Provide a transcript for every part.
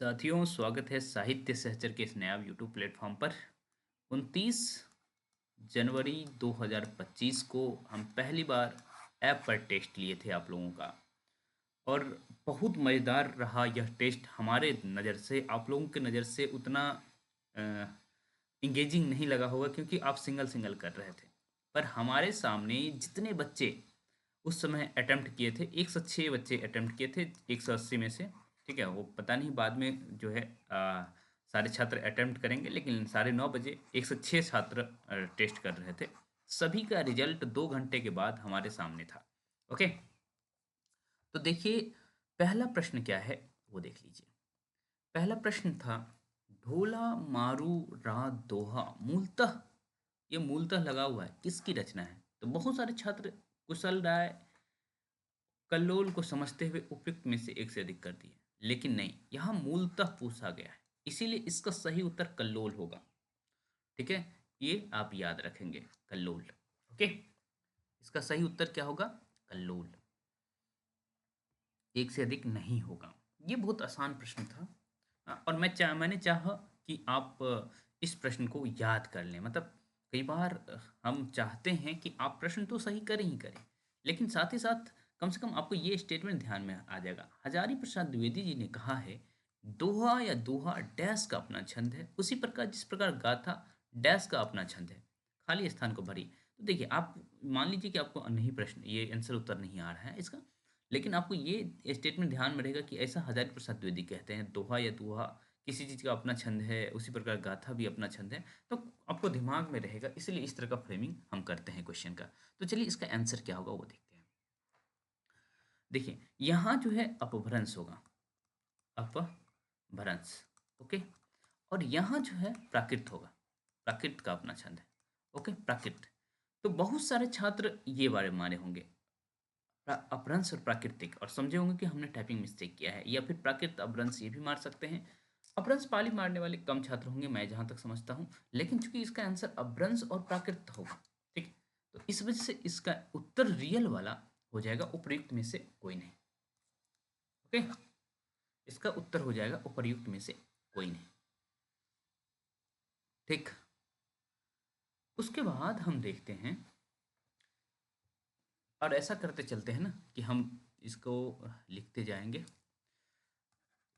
साथियों, स्वागत है साहित्य सहचर के इस नया यूट्यूब प्लेटफॉर्म पर। 29 जनवरी 2025 को हम पहली बार ऐप पर टेस्ट लिए थे आप लोगों का। और बहुत मज़ेदार रहा यह टेस्ट। हमारे नज़र से, आप लोगों के नज़र से उतना इंगेजिंग नहीं लगा होगा क्योंकि आप सिंगल सिंगल कर रहे थे। पर हमारे सामने जितने बच्चे उस समय अटेम्प्ट किए थे, 106 बच्चे अटेम्प्ट किए थे 180 में से। ठीक है, वो पता नहीं बाद में जो है सारे छात्र अटेम्प्ट करेंगे, लेकिन 9:30 बजे 106 छात्र टेस्ट कर रहे थे। सभी का रिजल्ट 2 घंटे के बाद हमारे सामने था। ओके, तो देखिए पहला प्रश्न क्या है वो देख लीजिए। पहला प्रश्न था, ढोला मारू राग दोहा मूलतः, ये मूलतः लगा हुआ है, किसकी रचना है? तो बहुत सारे छात्र कुशल राय कल्लोल को समझते हुए उपयुक्त में से एक से अधिक कर दिए, लेकिन नहीं, यहाँ मूलतः पूछा गया है, इसीलिए इसका सही उत्तर कल्लोल होगा। ठीक है, ये आप याद रखेंगे, कल्लोल। ओके, इसका सही उत्तर क्या होगा? कल्लोल। एक से अधिक नहीं होगा। ये बहुत आसान प्रश्न था। और मैंने चाहा कि आप इस प्रश्न को याद कर लें। मतलब कई बार हम चाहते हैं कि आप प्रश्न तो सही करें ही करें, लेकिन साथ ही साथ कम से कम आपको ये स्टेटमेंट ध्यान में आ जाएगा। हजारी प्रसाद द्विवेदी जी ने कहा है, दोहा या दोहा डैश का अपना छंद है, उसी प्रकार जिस प्रकार गाथा डैश का अपना छंद है, खाली स्थान को भरी। तो देखिए, आप मान लीजिए कि आपको नहीं, प्रश्न ये आंसर उत्तर नहीं आ रहा है इसका, लेकिन आपको ये स्टेटमेंट ध्यान में रहेगा कि ऐसा हजारी प्रसाद द्विवेदी कहते हैं, दोहा या दोहा किसी चीज़ का अपना छंद है, उसी प्रकार गाथा भी अपना छंद है। तो आपको दिमाग में रहेगा, इसलिए इस तरह का फ्रेमिंग हम करते हैं क्वेश्चन का। तो चलिए इसका आंसर क्या होगा वो देखते हैं। देखिए, यहाँ जो है अपभ्रंश होगा, अपभ्रंश। ओके, और यहाँ जो है प्राकृत होगा, प्राकृत का अपना छंद है। ओके, प्राकृत। तो बहुत सारे छात्र ये बारे माने होंगे, अपभ्रंश और प्राकृतिक, और समझे होंगे कि हमने टाइपिंग मिस्टेक किया है, या फिर प्राकृत अपभ्रंश ये भी मार सकते हैं। अपभ्रंश पाली मारने वाले कम छात्र होंगे, मैं जहां तक समझता हूं, लेकिन चूंकि इसका आंसर अपभ्रंश और प्राकृत होगा, ठीक, तो इस वजह से इसका उत्तर रियल वाला हो जाएगा, उपर्युक्त में से कोई नहीं। ओके, इसका उत्तर हो जाएगा उपर्युक्त में से कोई नहीं। ठीक, उसके बाद हम देखते हैं, और ऐसा करते चलते हैं ना कि हम इसको लिखते जाएंगे,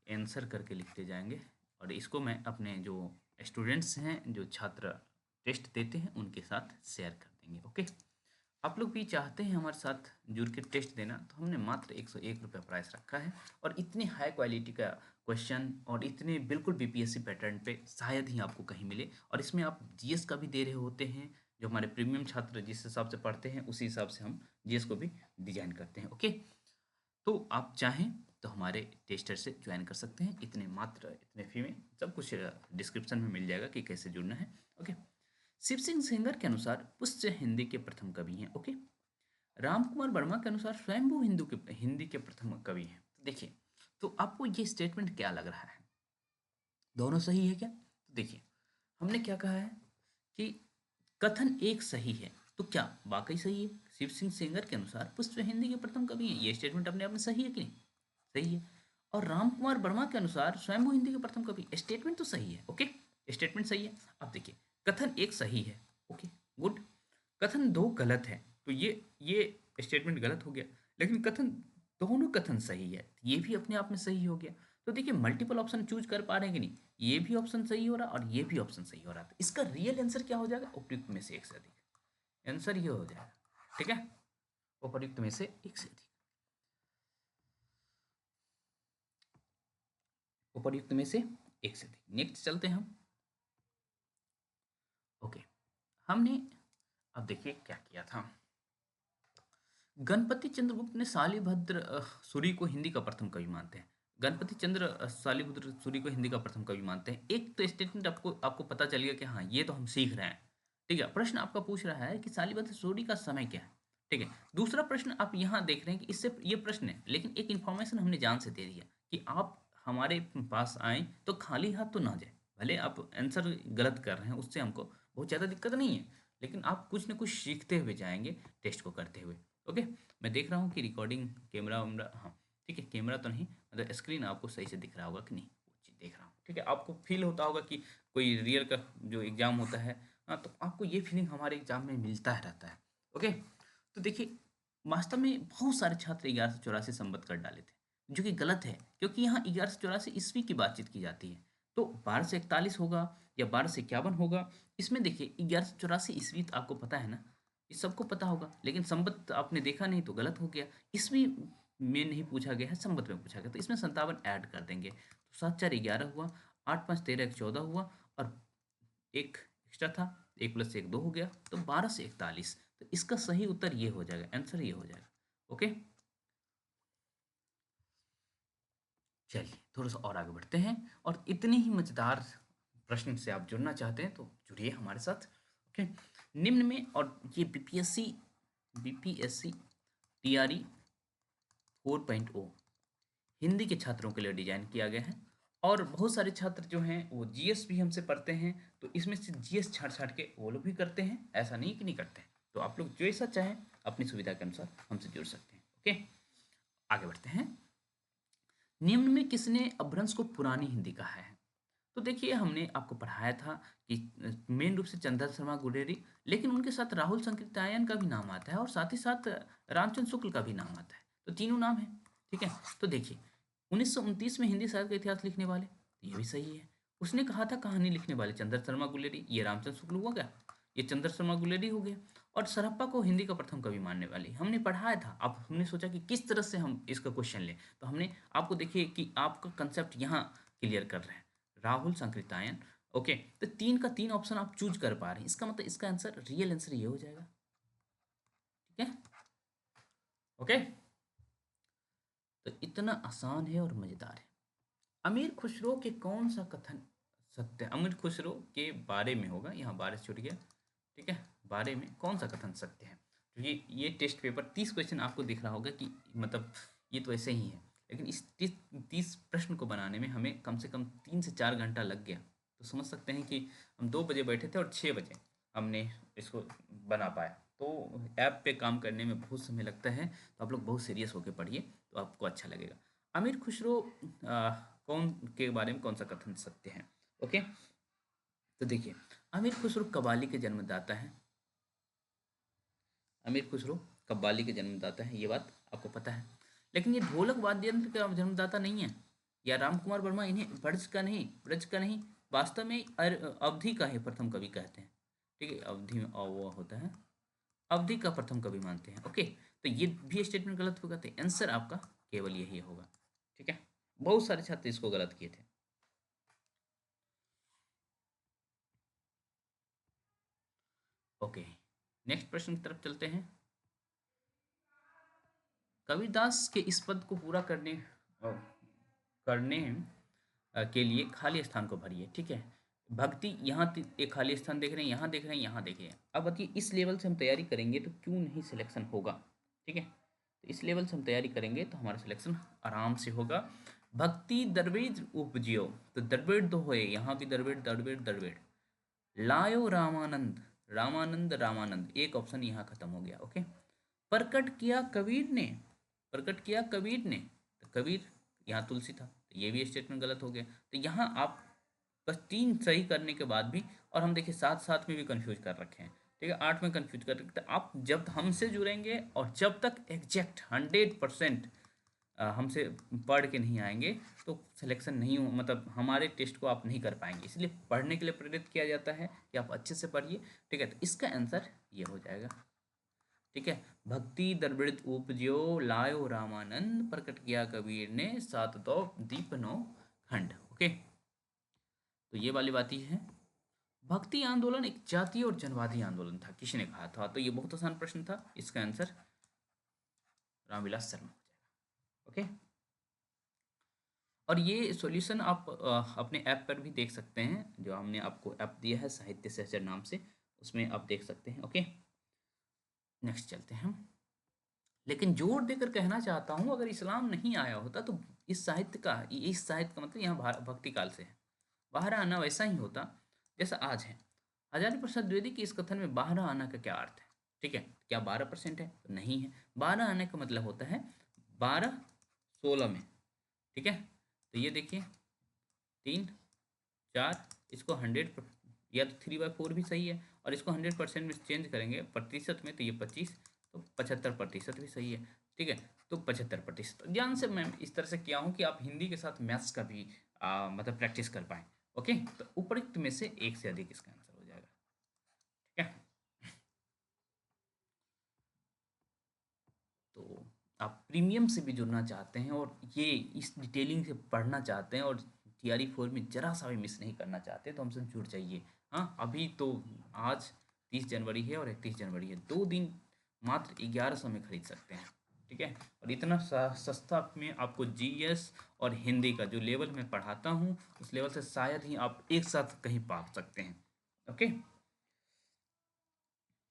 आंसर करके लिखते जाएंगे, और इसको मैं अपने जो स्टूडेंट्स हैं, जो छात्र टेस्ट देते हैं, उनके साथ शेयर कर देंगे। ओके, आप लोग भी चाहते हैं हमारे साथ जुड़ के टेस्ट देना, तो हमने मात्र 101 रुपये प्राइस रखा है, और इतनी हाई क्वालिटी का क्वेश्चन और इतने बिल्कुल बीपीएससी पैटर्न पे शायद ही आपको कहीं मिले। और इसमें आप जीएस का भी दे रहे होते हैं, जो हमारे प्रीमियम छात्र जिस हिसाब से पढ़ते हैं उसी हिसाब से हम जीएस को भी डिजाइन करते हैं। ओके, तो आप चाहें तो हमारे टेस्टर से ज्वाइन कर सकते हैं, इतने फी में। सब कुछ डिस्क्रिप्शन में मिल जाएगा कि कैसे जुड़ना है। ओके, शिव सिंह सेंगर के अनुसार पुष्य हिंदी के प्रथम कवि हैं। ओके, राम कुमार वर्मा के अनुसार स्वयंभू हिंदी के प्रथम कवि हैं। तो देखिए, तो आपको ये स्टेटमेंट क्या लग रहा है, दोनों सही है क्या? तो देखिए, हमने क्या कहा है कि कथन एक सही है, तो क्या वाकई सही है? शिव सिंह सेंगर के अनुसार पुष्प हिंदी के प्रथम कवि हैं, ये स्टेटमेंट अपने आप में सही है कि नहीं? सही है। और राम कुमार वर्मा के अनुसार स्वयंभू हिंदी के प्रथम कवि, स्टेटमेंट तो सही है। ओके, स्टेटमेंट सही है। अब देखिए, कथन एक सही है। Okay, good. कथन दो गलत है, तो ये स्टेटमेंट गलत हो गया, लेकिन दोनों कथन सही है, ये भी अपने आप में सही हो गया। तो देखिए, मल्टीपल ऑप्शन चूज कर पा रहे हैं कि नहीं? ये भी ऑप्शन सही हो रहा और ये भी ऑप्शन सही हो रहा, तो इसका रियल आंसर क्या हो जाएगा? उपयुक्त में से एक से अधिक। आंसर ये हो जाएगा। ठीक है, उपयुक्त में से एक से अधिक, उपयुक्त में से एक से अधिक। नेक्स्ट चलते हैं हम। ओके, हमने अब देखिए क्या किया था। गणपति चंद्रगुप्त ने शालिभद्र सूरी को हिंदी का प्रथम कवि मानते हैं। गणपति चंद्र शालिभद्र सूरी को हिंदी का प्रथम कवि मानते हैं। एक तो स्टेटमेंट आपको आपको पता चल गया कि हाँ, ये तो हम सीख रहे हैं। ठीक है, प्रश्न आपका पूछ रहा है कि शालिभद्र सूरी का समय क्या है। ठीक है, दूसरा प्रश्न आप यहाँ देख रहे हैं कि इससे ये प्रश्न है, लेकिन एक इन्फॉर्मेशन हमने जान से दे दिया कि आप हमारे पास आए तो खाली हाथ तो ना जाए। भले आप आंसर गलत कर रहे हैं, उससे हमको बहुत ज़्यादा दिक्कत नहीं है, लेकिन आप कुछ ना कुछ सीखते हुए जाएंगे टेस्ट को करते हुए। ओके, मैं देख रहा हूँ कि रिकॉर्डिंग कैमरा वैमरा, हाँ ठीक है, कैमरा तो नहीं, मतलब स्क्रीन आपको सही से दिख रहा होगा कि नहीं, वो चीज़ देख रहा हूँ, ठीक है। आपको फील होता होगा कि कोई रियल का जो एग्ज़ाम होता है, हाँ, तो आपको ये फीलिंग हमारे एग्ज़ाम में मिलता है रहता है। ओके, तो देखिए, वास्तव में बहुत सारे छात्र 1184 संबद्ध कर डाले थे, जो कि गलत है, क्योंकि यहाँ 1184 ईस्वी की बातचीत की जाती है। तो 1241 होगा या 1251 होगा, इसमें देखिए 1184 ईस्वी तो आपको पता है ना, ये सबको पता होगा, लेकिन संबद्ध आपने देखा नहीं तो गलत हो गया। ईस्वी में नहीं पूछा गया है, संबद्ध में पूछा गया, तो इसमें 57 ऐड कर देंगे, तो 7 4 11 हुआ, 8 5 13 1 14 हुआ, और एक एक्स्ट्रा था, 1 + 1 2 हो गया, तो 12 से 41। तो इसका सही उत्तर ये हो जाएगा, आंसर ये हो जाएगा। ओके, चलिए थोड़ा सा और आगे बढ़ते हैं, और इतने ही मजेदार प्रश्न से आप जुड़ना चाहते हैं तो जुड़िए हमारे साथ। ओके, निम्न में, और ये बीपीएससी टीआरई 4.0 हिंदी के छात्रों के लिए डिजाइन किया गया है, और बहुत सारे छात्र जो हैं वो जीएस भी हमसे पढ़ते हैं, तो इसमें से जीएस छाट छाट के वो लोग भी करते हैं, ऐसा नहीं कि नहीं करते हैं। तो आप लोग जैसा चाहें अपनी सुविधा के अनुसार हमसे जुड़ सकते हैं। ओके, आगे बढ़ते हैं। निम्न में किसने अपभ्रंश को पुरानी हिंदी कहा है? तो देखिए, हमने आपको पढ़ाया था कि मेन रूप से चंद्र शर्मा गुलेरी, लेकिन उनके साथ राहुल संकृत्यायन का भी नाम आता है, और साथ ही साथ रामचंद्र शुक्ल का भी नाम आता है, तो तीनों नाम है, ठीक है। तो देखिए, 1929 में हिंदी साहित्य का इतिहास लिखने वाले, तो ये भी सही है। उसने कहा था कहानी लिखने वाले चंद्र शर्मा गुलेरी, ये रामचंद्र शुक्ल हुआ क्या, ये चंद्र शर्मा गुलेरी हो गया। और सरहप्पा को हिंदी का प्रथम कवि मानने वाली हमने पढ़ाया था। अब हमने सोचा कि किस तरह से हम इसका क्वेश्चन लें, तो हमने आपको देखिए कि आपका कंसेप्ट यहाँ क्लियर कर रहे हैं, राहुल संकृतायन। ओके, तो 3 का 3 ऑप्शन आप चूज कर पा रहे हैं, इसका मतलब इसका आंसर, रियल आंसर ये हो जाएगा, ठीक है। ओके, तो इतना आसान है और मजेदार है। अमीर खुसरो के कौन सा कथन सत्य है? अमीर खुसरो के बारे में होगा, यहाँ बारे से छूट गया, ठीक है। बारे में कौन सा कथन सत्य है? तो ये टेस्ट पेपर 30 क्वेश्चन आपको दिख रहा होगा कि मतलब ये तो ऐसे ही है, लेकिन इस 30 प्रश्न को बनाने में हमें कम से कम 3 से 4 घंटा लग गया। तो समझ सकते हैं कि हम 2 बजे बैठे थे और 6 बजे हमने इसको बना पाया। तो ऐप पे काम करने में बहुत समय लगता है, तो आप लोग बहुत सीरियस होकर पढ़िए, तो आपको अच्छा लगेगा। अमीर खुसरो कौन के बारे में कौन सा कथन सत्य है? ओके, तो देखिए, अमीर खुसरो कव्वाली के जन्मदाता है। अमीर खुसरो कव्वाली के जन्मदाता है, ये बात आपको पता है, लेकिन ये ढोलक वाद्य यंत्र का जन्मदाता नहीं है, या राम कुमार वर्मा इन्हें ब्रज का नहीं, वास्तव में अवधि का ही प्रथम कवि कहते हैं, ठीक है। अवधि में वो होता है, अवधि का प्रथम कवि मानते हैं। ओके, तो ये भी स्टेटमेंट गलत होगा, तो आंसर आपका केवल यही होगा, ठीक है। बहुत सारे छात्र इसको गलत किए थे। ओके, नेक्स्ट प्रश्न की तरफ चलते हैं। कबीरदास के इस पद को पूरा करने के लिए खाली स्थान को भरिए, ठीक है। भक्ति, यहाँ एक खाली स्थान देख रहे हैं, यहाँ देख रहे हैं, यहाँ देख रहे हैं। अब बताइए, इस लेवल से हम तैयारी करेंगे तो क्यों नहीं सिलेक्शन होगा, ठीक है। तो इस लेवल से हम तैयारी करेंगे तो हमारा सिलेक्शन आराम से होगा। भक्ति दरवेद उपजियो, तो दरवेद दो होए, यहाँ भी दरवेद दरवेद दरवेद, लायो रामानंद, रामानंद रामानंद, एक ऑप्शन यहाँ खत्म हो गया। ओके, प्रकट किया कबीर ने, प्रकट किया कबीर ने, तो कबीर यहाँ तुलसी था, तो ये भी स्टेटमेंट गलत हो गया। तो यहाँ आप बस 3 सही करने के बाद भी, और हम देखिए साथ साथ में भी कंफ्यूज कर रखे हैं, ठीक है, 8 में कंफ्यूज कर रखे। तो आप जब हमसे जुड़ेंगे और जब तक एग्जैक्ट 100% हमसे पढ़ के नहीं आएंगे, तो सिलेक्शन नहीं हो, मतलब हमारे टेस्ट को आप नहीं कर पाएंगे। इसलिए पढ़ने के लिए प्रेरित किया जाता है कि आप अच्छे से पढ़िए, ठीक है। तो इसका आंसर ये हो जाएगा, ठीक है। भक्ति दरवृत उपज्यो, लायो रामानंद, प्रकट किया कबीर ने, सात दो दीप नौ खंड। ओके, तो ये वाली बात ही है। भक्ति आंदोलन एक जातीय और जनवादी आंदोलन था, किसी ने कहा था? तो ये बहुत आसान प्रश्न था, इसका आंसर रामविलास शर्मा हो जाएगा। ओके, और ये सॉल्यूशन आप अपने ऐप पर भी देख सकते हैं, जो हमने आपको ऐप दिया है साहित्य सहचर नाम से, उसमें आप देख सकते हैं। ओके, नेक्स्ट चलते हैं हम। लेकिन जोर देकर कहना चाहता हूँ, अगर इस्लाम नहीं आया होता तो इस साहित्य का मतलब यहाँ भक्ति काल से है, बाहर आना वैसा ही होता जैसा आज है। आचार्य प्रसाद द्विवेदी की इस कथन में बाहर आना का क्या अर्थ है, ठीक है। क्या 12% है? तो नहीं है। बारह आने का मतलब होता है 12 16 में, ठीक है। तो ये देखिए, 3 4, इसको 100 या तो 3/4 भी सही है, और इसको 100% में चेंज करेंगे प्रतिशत में तो ये 25, तो 75% भी सही है। ठीक है, तो 75%। ध्यान से मैं इस तरह से किया हूँ कि आप हिंदी के साथ मैथ्स का भी मतलब प्रैक्टिस कर पाएँ। ओके, तो उपरोक्त में से एक से अधिक इसका आंसर हो जाएगा। ठीक है, तो आप प्रीमियम से भी जुड़ना चाहते हैं और ये इस डिटेलिंग से पढ़ना चाहते हैं और TRE 4 में जरा सा भी मिस नहीं करना चाहते, तो हमसे जुड़ जाइए। हाँ, अभी तो आज 30 जनवरी है और 31 जनवरी है, 2 दिन मात्र 1100 में खरीद सकते हैं। ठीक है, और इतना सस्ता में आपको GS और हिंदी का जो लेवल मैं पढ़ाता हूँ उस लेवल से शायद ही आप एक साथ कहीं पा सकते हैं। ओके,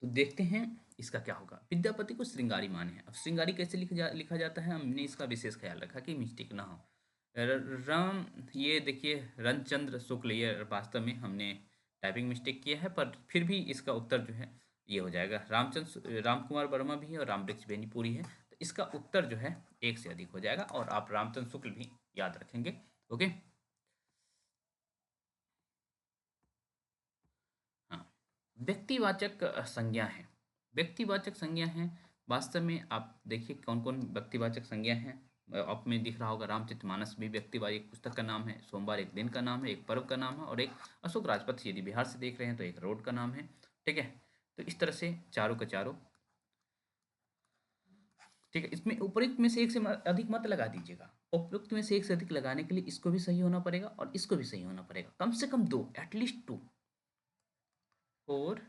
तो देखते हैं इसका क्या होगा। विद्यापति को श्रृंगारी माने हैं। अब श्रृंगारी कैसे लिखा जाता है, हमने इसका विशेष ख्याल रखा कि मिस्टेक ना हो। राम, ये देखिए रनचंद्र शुक्ल, ये वास्तव में हमने टाइपिंग मिस्टेक किया है, पर फिर भी इसका उत्तर जो है ये हो जाएगा। राम कुमार वर्मा भी है और रामवृक्ष बेनीपुरी है, तो इसका उत्तर जो है एक से अधिक हो जाएगा, और आप रामचंद्र शुक्ल भी याद रखेंगे। ओके, हाँ, व्यक्तिवाचक संज्ञा है। व्यक्तिवाचक संज्ञा है, वास्तव में आप देखिए कौन कौन व्यक्तिवाचक संज्ञा है। आप में दिख रहा होगा रामचरितमानस भी व्यक्तिवाचक एक पुस्तक का नाम है, सोमवार एक दिन का नाम है, एक पर्व का नाम है, और एक अशोक राजपथ यदि बिहार से देख रहे हैं तो एक रोड का नाम है। ठीक है, तो इस तरह से चारों के चारों। ठीक है, इसमें उपयुक्त में से एक से अधिक मत लगा दीजिएगा। उपयुक्त में से एक से अधिक लगाने के लिए इसको भी सही होना पड़ेगा और इसको भी सही होना पड़ेगा, कम से कम दो, एटलीस्ट टू। और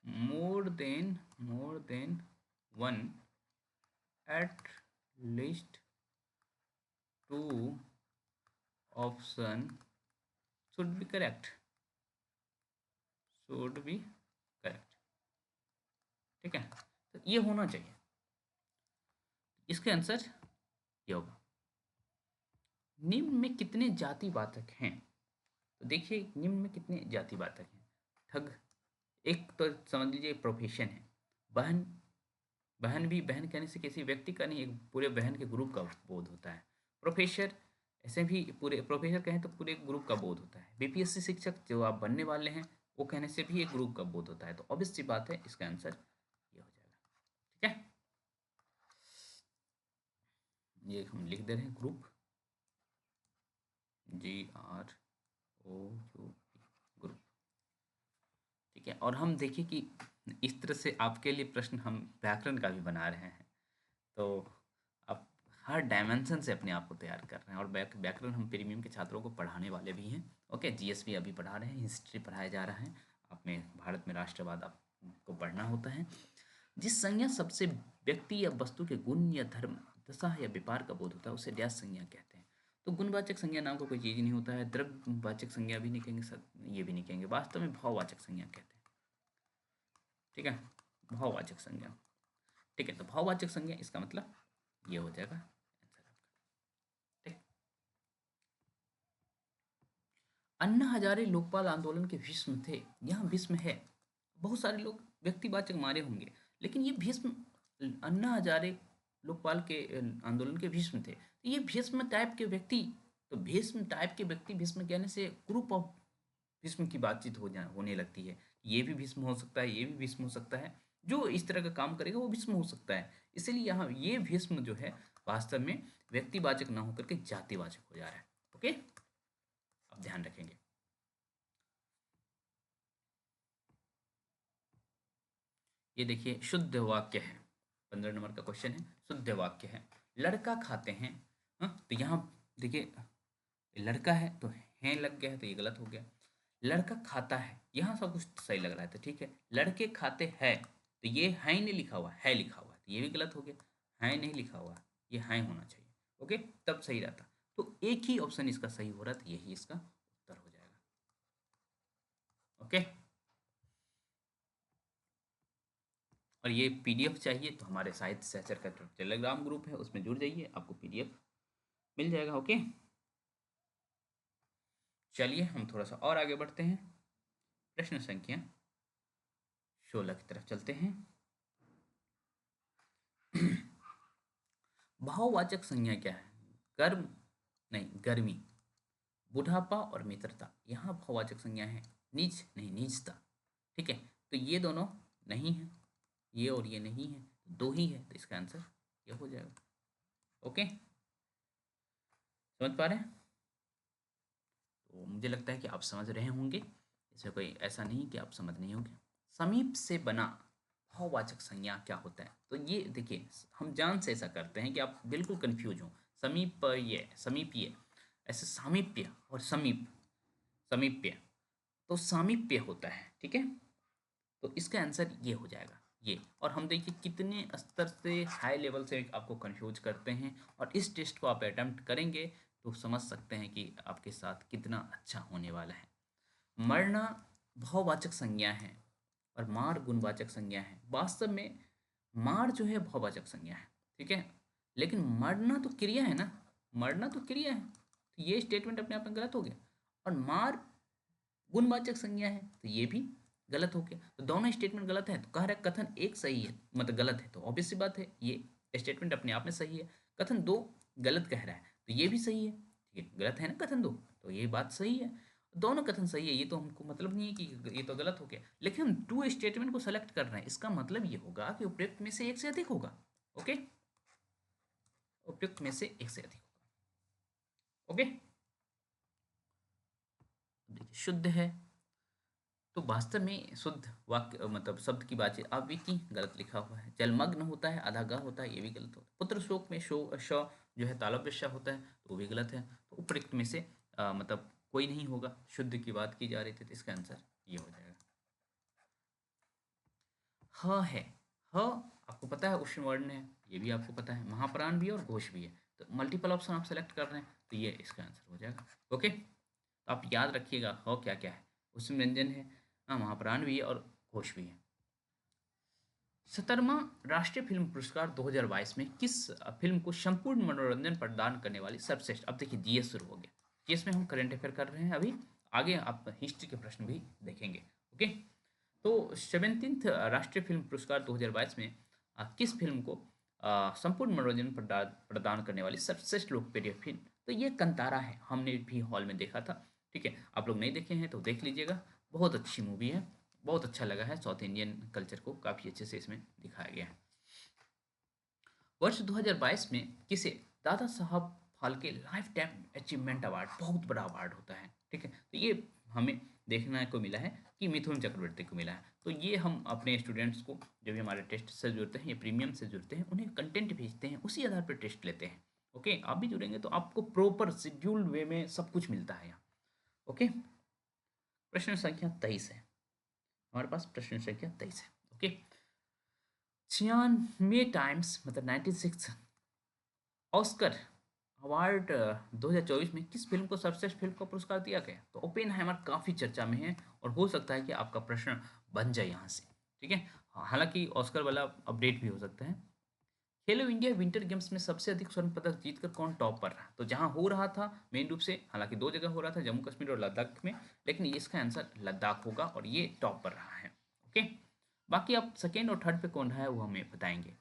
more than one, at least two option should be correct, should be correct। ठीक है, तो ये होना चाहिए, इसके आंसर ये होगा। निम्न में कितने जाति वाचक हैं, तो देखिए निम्न में कितने जाति वाचक हैं। ठग, एक तो समझ लीजिए प्रोफेशन है। बहन, बहन भी बहन कहने से किसी व्यक्ति का नहीं, एक पूरे बहन के ग्रुप का बोध होता है। प्रोफेसर, ऐसे भी पूरे प्रोफेसर कहें तो पूरे ग्रुप का बोध होता है। BPSC शिक्षक जो आप बनने वाले हैं वो कहने से भी एक ग्रुप का बोध होता है, तो ऑब्वियस सी बात है इसका आंसर ये हो जाएगा। ठीक है, ये हम लिख दे रहे हैं ग्रुप, GROUP, ग्रुप। ठीक है, और हम देखिए कि इस तरह से आपके लिए प्रश्न हम व्याकरण का भी बना रहे हैं, तो आप हर डायमेंशन से अपने आप को तैयार कर रहे हैं। और व्याकरण हम प्रीमियम के छात्रों को पढ़ाने वाले भी हैं। ओके, GS भी अभी पढ़ा रहे हैं, हिस्ट्री पढ़ाया जा रहा है। आप में भारत में राष्ट्रवाद आपको पढ़ना होता है। जिस संज्ञा सबसे व्यक्ति या वस्तु के गुण या धर्म, दशा या व्यापार का बोध होता है उसे डैश संज्ञा कहते हैं। तो गुणवाचक संज्ञा नाम का कोई चीज़ नहीं होता है। द्रव्यवाचक संज्ञा भी नहीं कहेंगे सर, ये भी नहीं कहेंगे, वास्तव में भाववाचक संज्ञा कहते हैं। ठीक है, भाववाचक संज्ञा। ठीक है, तो भाववाचक संज्ञा इसका मतलब ये हो जाएगा आंसर आपका। ठीक, अन्ना हजारे लोकपाल आंदोलन के भीष्म थे, यहाँ भीष्म है। बहुत सारे लोग व्यक्तिवाचक मारे होंगे, लेकिन ये भीष्म, अन्ना हजारे लोकपाल के आंदोलन के भीष्म थे, तो ये भीष्म टाइप के व्यक्ति, तो भीष्म टाइप के व्यक्ति, भीष्म कहने से ग्रुप ऑफ भीष्म की बातचीत होने लगती है। ये भी भीष्म हो सकता है, ये भी भीष्म हो सकता है, जो इस तरह का काम करेगा वो भीष्म हो सकता है। इसलिए यहाँ ये भीष्म जो है वास्तव में व्यक्तिवाचक ना होकर के जातिवाचक हो जा रहा है। ओके, अब ध्यान रखेंगे। ये देखिए शुद्ध वाक्य है, 15 नंबर का क्वेश्चन है, शुद्ध वाक्य है। लड़का खाते हैं, हाँ, तो यहाँ देखिए लड़का है तो है लग गया है, तो ये गलत हो गया। लड़का खाता है, यहाँ सब कुछ सही लग रहा है, तो ठीक है। लड़के खाते हैं, तो ये है नहीं लिखा हुआ है, लिखा हुआ है, तो ये भी गलत हो गया। है नहीं लिखा हुआ, ये है होना चाहिए। ओके, तब सही रहता। तो एक ही ऑप्शन इसका सही हो रहा था, यही इसका उत्तर हो जाएगा। ओके, और ये PDF चाहिए तो हमारे साहित्य सहचर का टेलीग्राम ग्रुप है, उसमें जुड़ जाइए, आपको PDF मिल जाएगा। ओके, चलिए हम थोड़ा सा और आगे बढ़ते हैं। प्रश्न संख्या 16 की तरफ चलते हैं। भाववाचक संज्ञा क्या है? गर्म, नहीं गर्मी, बुढ़ापा और मित्रता, यहाँ भाववाचक संज्ञा है, नीच नहीं नीचता। ठीक है, तो ये दोनों नहीं है, ये और ये नहीं है, दो ही है, तो इसका आंसर ये हो जाएगा। ओके, समझ पा रहे हैं? तो मुझे लगता है कि आप समझ रहे होंगे, इसमें कोई ऐसा नहीं कि आप समझ नहीं होंगे। समीप से बना भाववाचक संज्ञा क्या होता है? तो ये देखिए, हम जान से ऐसा करते हैं कि आप बिल्कुल कंफ्यूज हो। समीपीय, ऐसे सामीप्य और समीप्य, तो सामीप्य होता है। ठीक है, तो इसका आंसर ये हो जाएगा ये। और हम देखिए कितने स्तर से, हाई लेवल से आपको कंफ्यूज करते हैं, और इस टेस्ट को आप अटेम्प्ट करेंगे तो समझ सकते हैं कि आपके साथ कितना अच्छा होने वाला है। मरना भाववाचक संज्ञा है और मार गुणवाचक संज्ञा है। वास्तव में मार जो है भाववाचक संज्ञा है, ठीक है, लेकिन मरना तो क्रिया है ना, मरना तो क्रिया है, तो ये स्टेटमेंट अपने आप में गलत हो गया। और मार गुणवाचक संज्ञा है, तो ये भी गलत हो गया। तो दोनों स्टेटमेंट गलत है, तो कह रहा है कथन एक सही है, मतलब गलत है, तो ऑब्वियस सी बात है ये स्टेटमेंट अपने आप में सही है। कथन दो गलत कह रहा है, तो ये भी सही है। ठीक है, गलत है ना कथन दो, तो ये बात सही है। दोनों कथन सही है, ये तो हमको मतलब नहीं है कि ये तो गलत हो गया, लेकिन हम टू स्टेटमेंट को सेलेक्ट कर रहे हैं, इसका मतलब ये होगा कि उपयुक्त में से एक से अधिक होगा। ओके, उपयुक्त में से एक से अधिक होगा। ओके, देखिए शुद्ध है, तो वास्तव में शुद्ध वाक्य मतलब शब्द की बात है, अविति गलत लिखा हुआ है। जलमग्न होता है, आधा ग होता है, ये भी गलत होता है। पुत्र शोक में शो श जो है तालव्य श होता है, तो वो भी गलत है। तो उपयुक्त में से मतलब कोई नहीं होगा, शुद्ध की बात की जा रही थी, तो इसका आंसर ये हो जाएगा। ह है, ह आपको पता है उष्ण वर्ण है, ये भी आपको पता है, महाप्राण भी है और घोष भी है, तो मल्टीपल ऑप्शन आप सेलेक्ट कर रहे हैं, तो ये इसका आंसर हो जाएगा। ओके, तो आप याद रखिएगा ह क्या क्या है, उष्ण व्यंजन है, हाँ महाप्राण भी है और घोष भी है। 17वां राष्ट्रीय फिल्म पुरस्कार 2022 में किस फिल्म को संपूर्ण मनोरंजन प्रदान करने वाली सर्वश्रेष्ठ, अब देखिए जीएस शुरू हो गया, जीएस में हम करंट अफेयर कर रहे हैं अभी, आगे आप हिस्ट्री के प्रश्न भी देखेंगे। ओके, तो 17th राष्ट्रीय फिल्म पुरस्कार 2022 में किस फिल्म को संपूर्ण मनोरंजन प्रदान करने वाली सर्वश्रेष्ठ लोकप्रिय फिल्म, तो ये कंतारा है, हमने भी हॉल में देखा था। ठीक है, आप लोग नहीं देखे हैं तो देख लीजिएगा, बहुत अच्छी मूवी है, बहुत अच्छा लगा है, साउथ इंडियन कल्चर को काफ़ी अच्छे से इसमें दिखाया गया है। वर्ष 2022 में किसे Dada Saheb Phalke life time achievement award, बहुत बड़ा अवार्ड होता है, ठीक है, तो ये हमें देखने को मिला है कि मिथुन चक्रवर्ती को मिला है। तो ये हम अपने स्टूडेंट्स को, जो भी हमारे टेस्ट से जुड़ते हैं या प्रीमियम से जुड़ते हैं, उन्हें कंटेंट भेजते हैं, उसी आधार पर टेस्ट लेते हैं। ओके, आप भी जुड़ेंगे तो आपको प्रॉपर शेड्यूल्ड वे में सब कुछ मिलता है यहाँ। ओके, प्रश्न संख्या 23 है हमारे पास, प्रश्न संख्या 23 है। ओके, 96 टाइम्स मतलब 96 ऑस्कर अवार्ड 2024 में किस फिल्म को सर्वश्रेष्ठ फिल्म का पुरस्कार दिया गया? तो ओपेनहाइमर काफ़ी चर्चा में है, और हो सकता है कि आपका प्रश्न बन जाए यहाँ से। ठीक है, हालांकि ऑस्कर वाला अपडेट भी हो सकता है। खेलो इंडिया विंटर गेम्स में सबसे अधिक स्वर्ण पदक जीतकर कौन टॉप पर रहा? तो जहां हो रहा था मेन रूप से, हालांकि दो जगह हो रहा था, जम्मू कश्मीर और लद्दाख में, लेकिन ये इसका आंसर लद्दाख होगा और ये टॉप पर रहा है। ओके, बाकी आप सेकेंड और थर्ड पे कौन रहा है वो हमें बताएंगे।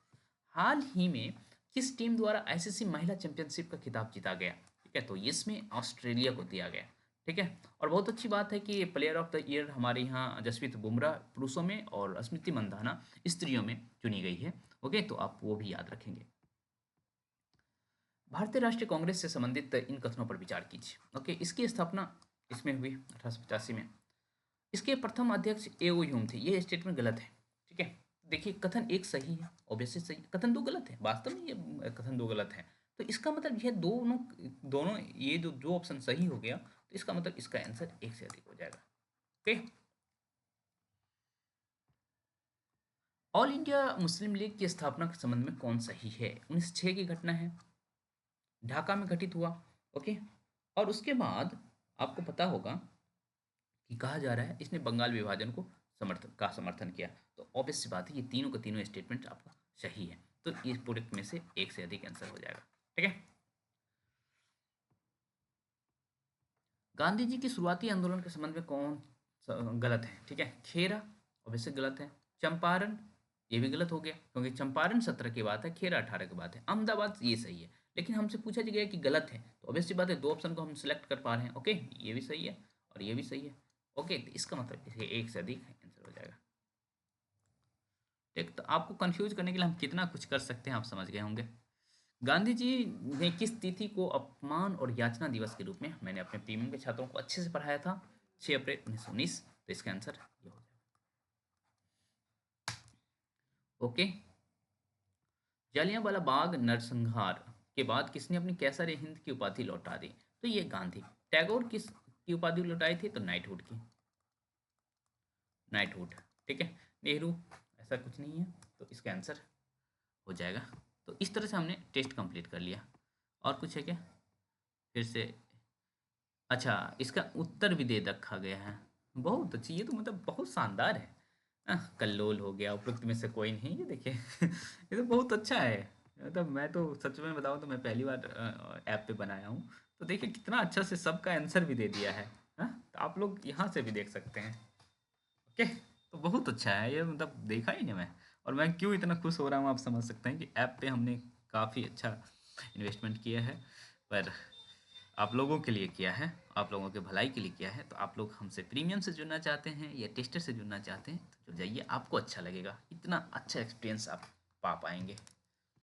हाल ही में किस टीम द्वारा आईसीसी महिला चैंपियनशिप का खिताब जीता गया? ठीक है, तो इसमें ऑस्ट्रेलिया को दिया गया। ठीक है, और बहुत अच्छी बात है कि प्लेयर ऑफ द ईयर हमारे यहाँ जसप्रीत बुमराह पुरुषों में और स्मृति मंदाना स्त्रियों में चुनी गई है। ओके, तो आप वो भी याद रखेंगे। भारतीय राष्ट्रीय कांग्रेस से संबंधित इन कथनों पर विचार कीजिए। ओके, इसकी स्थापना इसमें हुई 1885 में। इसके प्रथम अध्यक्ष एओ ह्यूम थे, ये स्टेटमेंट गलत है। ठीक है, देखिए कथन एक सही है, ऑब्वियसली सही, कथन दो गलत है, वास्तव में ये कथन दो गलत है, तो इसका मतलब ये दोनों दोनों ये जो दो ऑप्शन सही हो गया, तो इसका मतलब इसका आंसर एक से अधिक हो जाएगा। Okay, all India Muslim league की स्थापना के संबंध में कौन सही है? 1906 की घटना है, ढाका में घटित हुआ। ओके, और उसके बाद आपको पता होगा कि कहा जा रहा है इसने बंगाल विभाजन को समर्थन किया, तो ऑब्वियस सी बात है ये तीनों के तीनों स्टेटमेंट आपका सही है, तो इस प्रोडक्ट में से एक से अधिक आंसर हो जाएगा। ठीक है, गांधी जी की शुरुआती आंदोलन के संबंध में कौन गलत है? ठीक है, खेरा ऑब्वियसली गलत है, चंपारण ये भी गलत हो गया, क्योंकि चंपारण 17 की बात है, खेरा 18 की बात है, अहमदाबाद ये सही है, लेकिन हमसे पूछा गया कि गलत है, तो ऑब्वियस सी बात है 2 ऑप्शन को हम सिलेक्ट कर पा रहे हैं। ओके, ये भी सही है और ये भी सही है। ओके, तो इसका मतलब ये एक से अधिक आंसर हो जाएगा। ठीक, तो आपको कंफ्यूज करने के लिए हम कितना कुछ कर सकते हैं आप समझ गए होंगे। गांधी जी ने किस तिथि को अपमान और याचना दिवस के रूप में, मैंने अपने प्रीमियम के छात्रों को अच्छे से पढ़ाया था, 6 अप्रैल 1919, तो इसका आंसर ये हो जाएगा। ओके, जालियांवाला बाग नरसंहार के बाद किसने अपनी कैसर ए हिंद की उपाधि लौटा दी? तो ये गांधी। टैगोर किस की उपाधि लौटाई थी? तो नाइटहुड की, नाइटहुड। ठीक है, नेहरू ऐसा कुछ नहीं है, तो इसका आंसर हो जाएगा। तो इस तरह से हमने टेस्ट कंप्लीट कर लिया। और कुछ है क्या फिर से? अच्छा, इसका उत्तर भी दे रखा गया है। बहुत अच्छी, ये तो मतलब बहुत शानदार है। कल्लोल हो गया, उपयुक्त में से कोई नहीं, ये देखिए ये तो बहुत अच्छा है। मतलब मैं तो सच में बताऊँ तो मैं पहली बार ऐप पे बनाया हूँ। तो देखिए कितना अच्छा से सबका आंसर भी दे दिया है। तो आप लोग यहाँ से भी देख सकते हैं। ओके, तो बहुत अच्छा है ये, मतलब देखा ही नहीं मैं। और मैं क्यों इतना खुश हो रहा हूँ आप समझ सकते हैं कि ऐप पे हमने काफ़ी अच्छा इन्वेस्टमेंट किया है। पर आप लोगों के लिए किया है, आप लोगों के भलाई के लिए किया है। तो आप लोग हमसे प्रीमियम से जुड़ना चाहते हैं या टेस्टर से जुड़ना चाहते हैं तो जुड़ जाइए, आपको अच्छा लगेगा, इतना अच्छा एक्सपीरियंस आप पा पाएंगे।